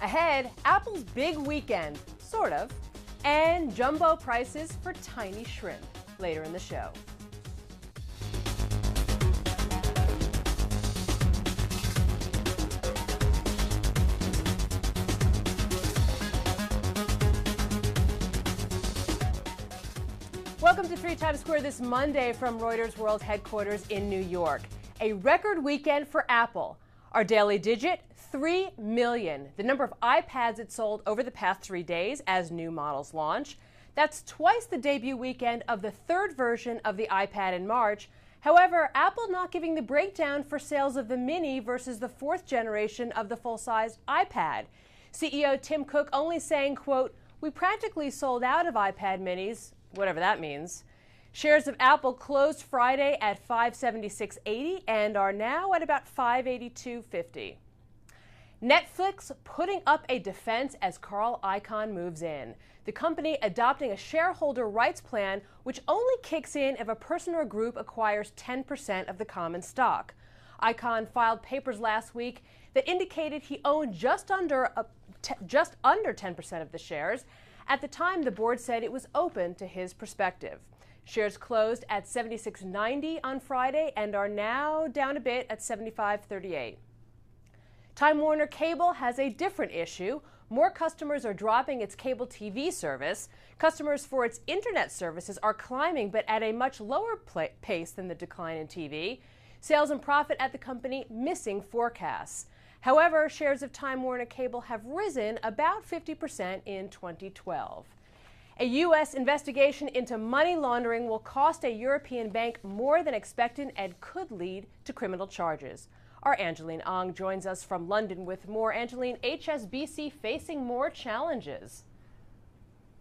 Ahead, Apple's big weekend, sort of, and jumbo prices for tiny shrimp later in the show. Welcome to 3 Times Square this Monday from Reuters World Headquarters in New York. A record weekend for Apple. Our daily digit, 3 million. The number of iPads it sold over the past 3 days as new models launch. That's twice the debut weekend of the third version of the iPad in March. However, Apple not giving the breakdown for sales of the Mini versus the fourth generation of the full-sized iPad. CEO Tim Cook only saying, quote, "We practically sold out of iPad Minis," whatever that means. Shares of Apple closed Friday at $576.80 and are now at about $582.50. Netflix putting up a defense as Carl Icahn moves in. The company adopting a shareholder rights plan which only kicks in if a person or group acquires 10% of the common stock. Icahn filed papers last week that indicated he owned just under 10% of the shares. At the time, the board said it was open to his perspective. Shares closed at $76.90 on Friday and are now down a bit at $75.38. Time Warner Cable has a different issue. More customers are dropping its cable TV service. Customers for its internet services are climbing, but at a much lower pace than the decline in TV. Sales and profit at the company missing forecasts. However, shares of Time Warner Cable have risen about 50% in 2012. A U.S. investigation into money laundering will cost a European bank more than expected and could lead to criminal charges. Our Angeline Ong joins us from London with more. Angeline, HSBC facing more challenges.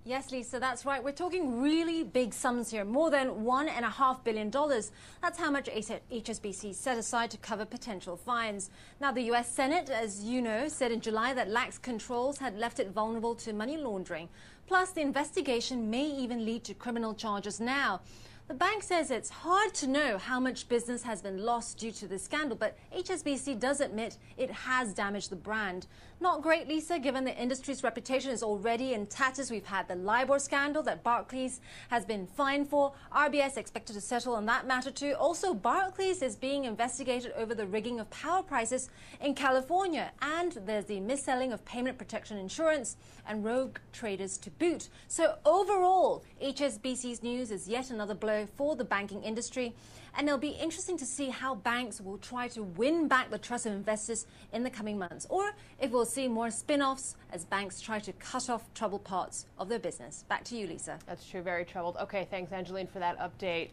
Yes, Lisa, that's right. We're talking really big sums here, more than $1.5 billion. That's how much HSBC set aside to cover potential fines. Now, the U.S. Senate, as you know, said in July that lax controls had left it vulnerable to money laundering. Plus, the investigation may even lead to criminal charges now. The bank says it's hard to know how much business has been lost due to this scandal, but HSBC does admit it has damaged the brand. Not great, Lisa, given the industry's reputation is already in tatters. We've had the LIBOR scandal that Barclays has been fined for. RBS expected to settle on that matter too. Also, Barclays is being investigated over the rigging of power prices in California. And there's the mis-selling of payment protection insurance and rogue traders to boot. So overall, HSBC's news is yet another blow for the banking industry, and it'll be interesting to see how banks will try to win back the trust of investors in the coming months, or if we'll see more spin-offs as banks try to cut off troubled parts of their business. Back to you, Lisa. That's true, very troubled. Okay, thanks, Angeline, for that update.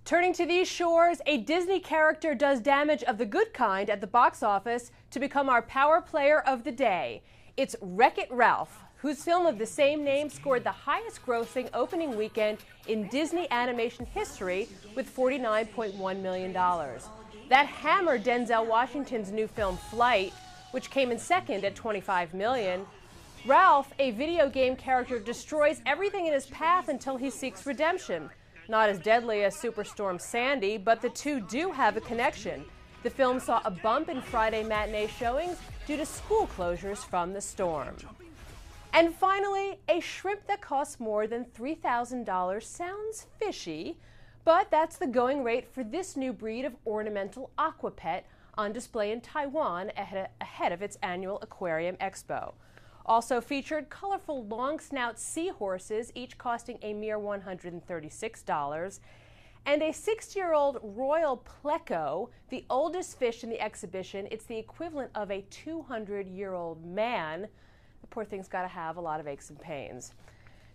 Turning to these shores, a Disney character does damage of the good kind at the box office to become our power player of the day. It's Wreck-It Ralph, whose film of the same name scored the highest grossing opening weekend in Disney animation history with $49.1 million. That hammered Denzel Washington's new film Flight, which came in second at $25 million. Ralph, a video game character, destroys everything in his path until he seeks redemption. Not as deadly as Superstorm Sandy, but the two do have a connection. The film saw a bump in Friday matinee showings due to school closures from the storm. And finally, a shrimp that costs more than $3,000 sounds fishy, but that's the going rate for this new breed of ornamental aquapet on display in Taiwan ahead of its annual Aquarium Expo. Also featured colorful long-snout seahorses, each costing a mere $136, and a 60-year-old royal pleco, the oldest fish in the exhibition. It's the equivalent of a 200-year-old man. The poor thing's got to have a lot of aches and pains.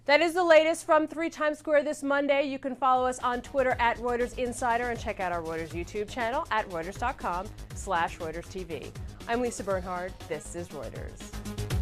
That is the latest from 3 Times Square this Monday. You can follow us on Twitter at Reuters Insider and check out our Reuters YouTube channel at Reuters.com/ReutersTV. I'm Lisa Bernhard. This is Reuters.